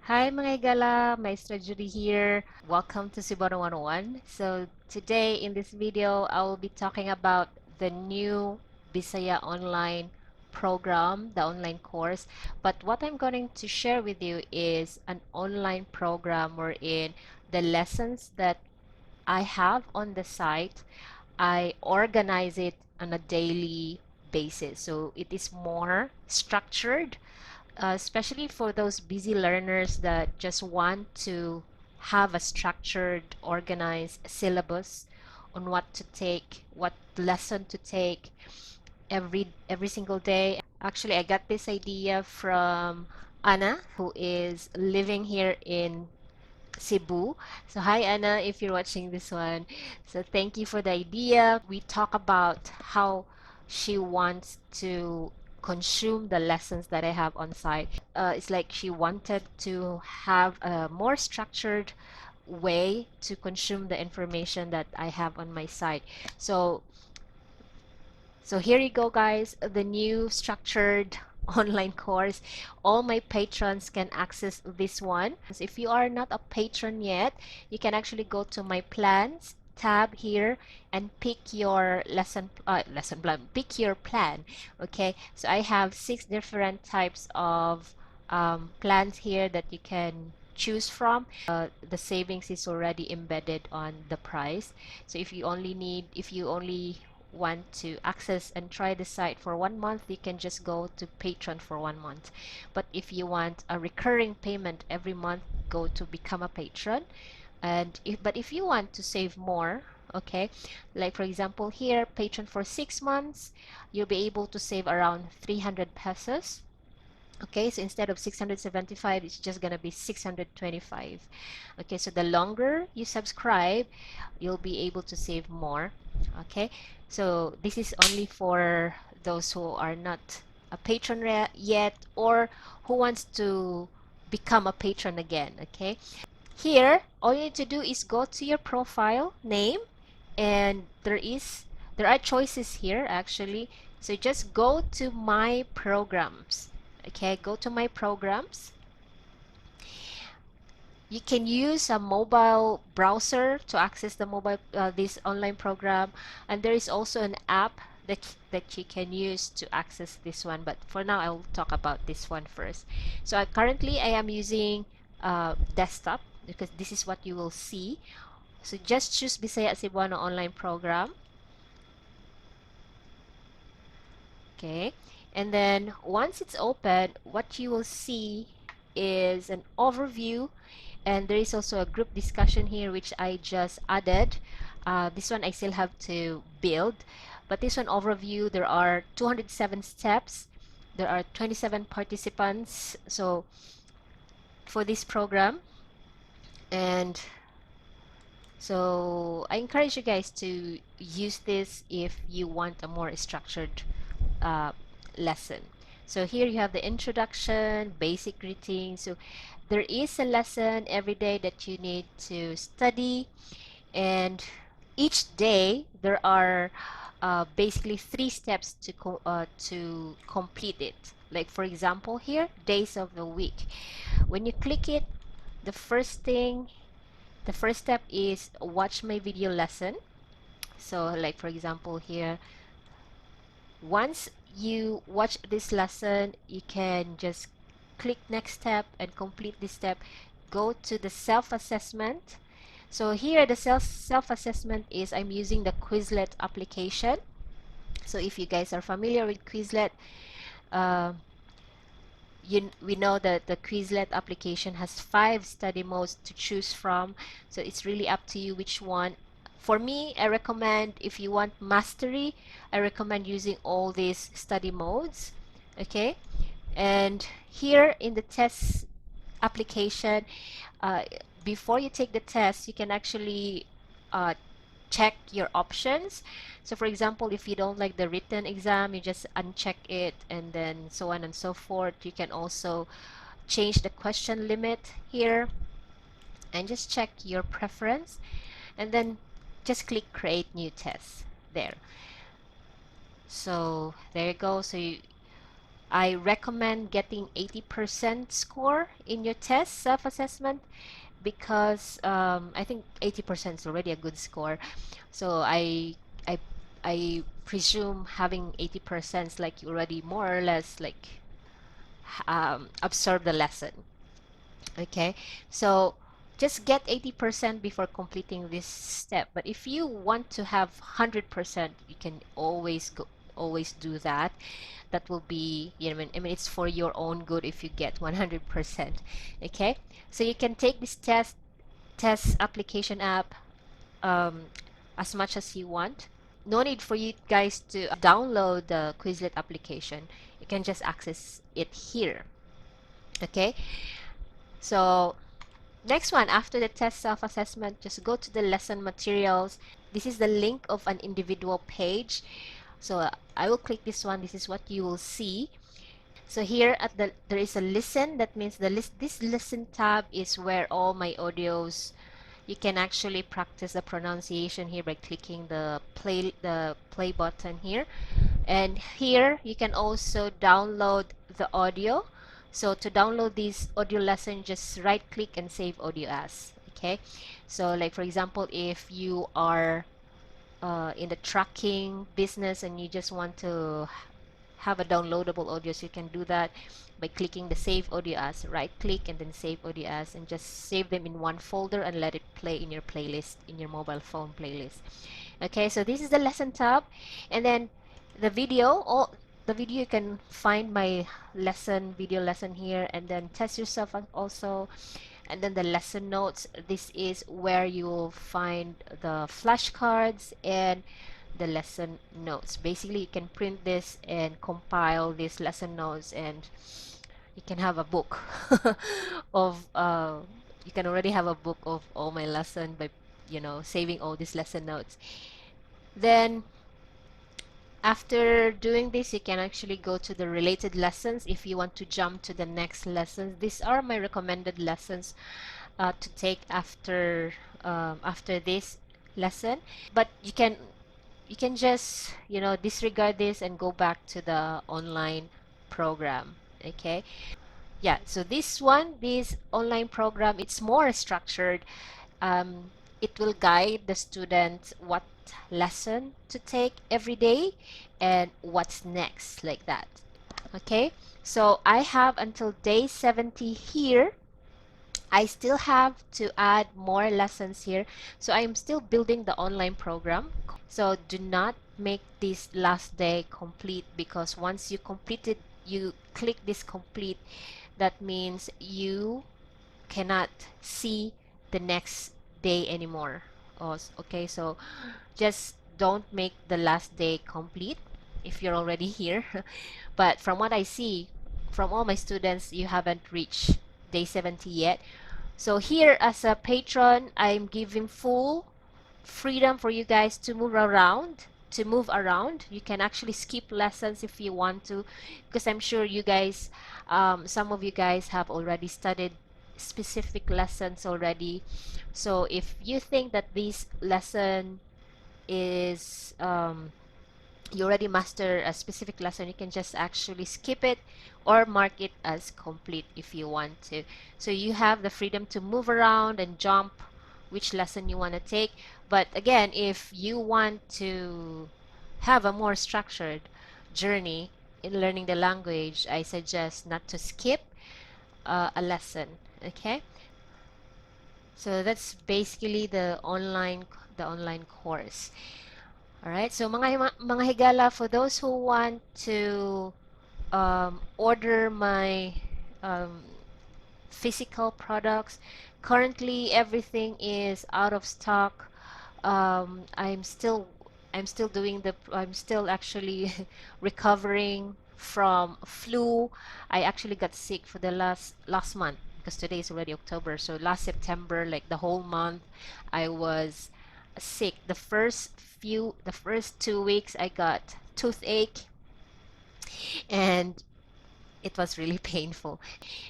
Hi mga higala, Maestra Judy here. Welcome to Cebuano 101. So today in this video, I will be talking about the new Bisaya online program, the online course. But what I'm going to share with you is an online program wherein the lessons that I have on the site, I organize it on a daily basis. So it is more structured, especially for those busy learners that just want to have a structured, organized syllabus on what to take, what lesson to take every single day. Actually, I got this idea from Anna, who is living here in Cebu. So hi Anna, if you're watching this one. So thank you for the idea. We talk about how she wants to consume the lessons that I have on site. It's like she wanted to have a more structured way to consume the information that I have on my site. So here you go, guys, the new structured online course. All my patrons can access this one. So if you are not a patron yet, you can actually go to my plans tab here and pick your lesson plan, pick your plan. Okay, so I have 6 different types of plans here that you can choose from. The savings is already embedded on the price. So if you only want to access and try the site for 1 month, you can just go to Patreon for 1 month. But if you want a recurring payment every month, go to become a patron. And if you want to save more, okay, like for example here, patron for 6 months, you'll be able to save around 300 pesos. Okay, so instead of 675, it's just gonna be 625. Okay, so the longer you subscribe, you'll be able to save more. Okay, so this is only for those who are not a patron yet, or who wants to become a patron again. Okay, here all you need to do is go to your profile name, and there are choices here actually. So just go to my programs. Okay, go to my programs. You can use a mobile browser to access the mobile this online program, and there is also an app that you can use to access this one, but for now I'll talk about this one first. So currently I am using desktop, because this is what you will see. So just choose Bisaya Cebuano online program. Okay, and then once it's open, what you will see is an overview, and there is also a group discussion here which I just added. This one I still have to build, but this one overview, there are 207 steps, there are 27 participants so for this program. And so I encourage you guys to use this if you want a more structured uh, lesson. So here you have the introduction, basic greetings. So there is a lesson every day that you need to study, and each day there are basically 3 steps to complete it. Like for example here, days of the week. When you click it, the first thing, the first step is watch my video lesson. So like for example here, once you watch this lesson, you can just click next step and complete this step. Go to the self-assessment. So here the self-assessment is, I'm using the Quizlet application. So if you guys are familiar with Quizlet, uh, we know that the Quizlet application has 5 study modes to choose from. So it's really up to you which one. For me, I recommend, if you want mastery, I recommend using all these study modes. Okay, and here in the test application, uh, before you take the test, you can actually uh, check your options. So for example, if you don't like the written exam, you just uncheck it, and then so on and so forth. You can also change the question limit here and just check your preference, and then just click create new test there. So there you go. So I recommend getting 80% score in your test self-assessment because I think 80% is already a good score. So I I presume having 80% is like you already more or less like absorb the lesson. Okay, so just get 80% before completing this step. But if you want to have 100%, you can always do that. That will be, you know, I mean, it's for your own good if you get 100%. Okay, so you can take this test application app um, as much as you want. No need for you guys to download the Quizlet application. You can just access it here. Okay, so next one, after the test self-assessment, just go to the lesson materials. This is the link of an individual page. So I will click this one. This is what you will see. So here at there is a listen. That means this listen tab is where all my audios, you can actually practice the pronunciation here by clicking the play button here. And here you can also download the audio. So to download this audio lesson, just right click and save audio as. Okay, so like for example, if you are in the trucking business and you just want to have a downloadable audio, so you can do that by clicking the save audio as, right click and then save audio as, and just save them in one folder and let it play in your playlist, in your mobile phone playlist. Okay, so this is the lesson tab. And then the video, the video, you can find my video lesson here, and then test yourself also. And then the lesson notes, this is where you will find the flashcards and the lesson notes. Basically, you can print this and compile these lesson notes, and you can have a book of you can already have a book of all my lesson by, you know, saving all these lesson notes. Then after doing this, you can actually go to the related lessons if you want to jump to the next lessons. These are my recommended lessons to take after this lesson. But you can just, you know, disregard this and go back to the online program. Okay, yeah, so this online program, it's more structured. It will guide the students what lesson to take every day and what's next, like that. Okay, so I have until day 70 here. I still have to add more lessons here. So I'm still building the online program. So do not make this last day complete, because once you complete it, you click this complete, that means you cannot see the next day anymore. Oh, okay, so just don't make the last day complete if you're already here. But from what I see from all my students, you haven't reached day 70 yet. So here, as a patron, I'm giving full freedom for you guys to move around. You can actually skip lessons if you want to, because I'm sure you guys, some of you guys have already studied specific lessons already. So if you think that this lesson is you already master a specific lesson, you can just actually skip it or mark it as complete if you want to. So you have the freedom to move around and jump which lesson you want to take. But again, if you want to have a more structured journey in learning the language, I suggest not to skip a lesson. Okay, so that's basically the online course. All right, so mga higala, for those who want to order my um, physical products, currently everything is out of stock. I'm still actually recovering from flu. I actually got sick for the last month, because today is already October. So last September, like the whole month, I was sick. The first 2 weeks, I got toothache, and it was really painful.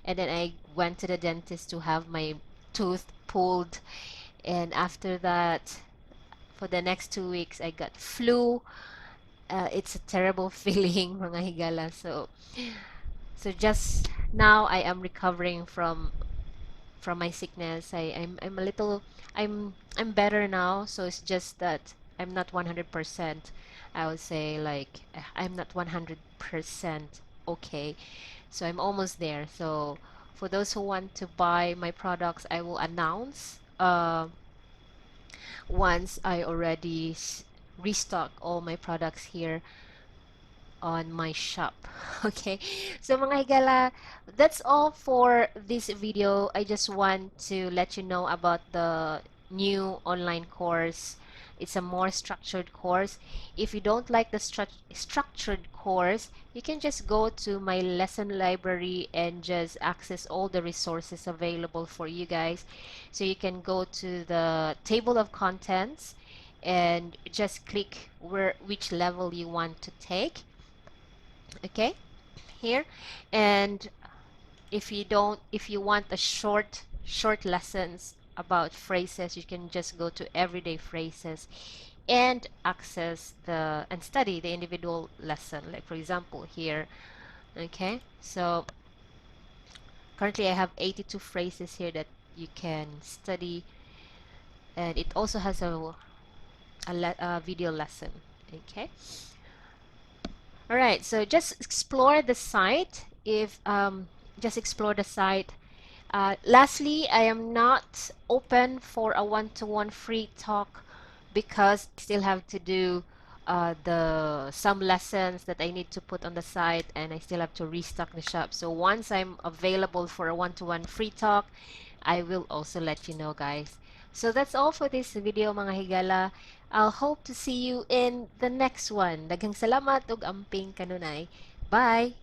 And then I went to the dentist to have my tooth pulled, and after that, for the next 2 weeks, I got flu. It's a terrible feeling, mga higala. So So just now I am recovering from my sickness. I'm a little, I'm better now, so it's just that I'm not 100%. I would say like I'm not 100% okay. So I'm almost there. So for those who want to buy my products, I will announce once I already restock all my products here on my shop. Okay, so mga higala, that's all for this video. I just want to let you know about the new online course. It's a more structured course. If you don't like the structured course, you can just go to my lesson library and just access all the resources available for you guys. So you can go to the table of contents and just click which level you want to take. Okay, here. And if you want a short lessons about phrases, you can just go to everyday phrases and access the and study the individual lesson, like for example here. Okay, so currently I have 82 phrases here that you can study, and it also has a video lesson. Okay, all right, so just explore the site. If just explore the site. Lastly, I am not open for a one-to-one free talk because I still have to do the some lessons that I need to put on the site, and I still have to restock the shop. So once I'm available for a one-to-one free talk, I will also let you know, guys. So that's all for this video, mga higala. I'll hope to see you in the next one. Daghang salamat ug amping kanunay. Bye!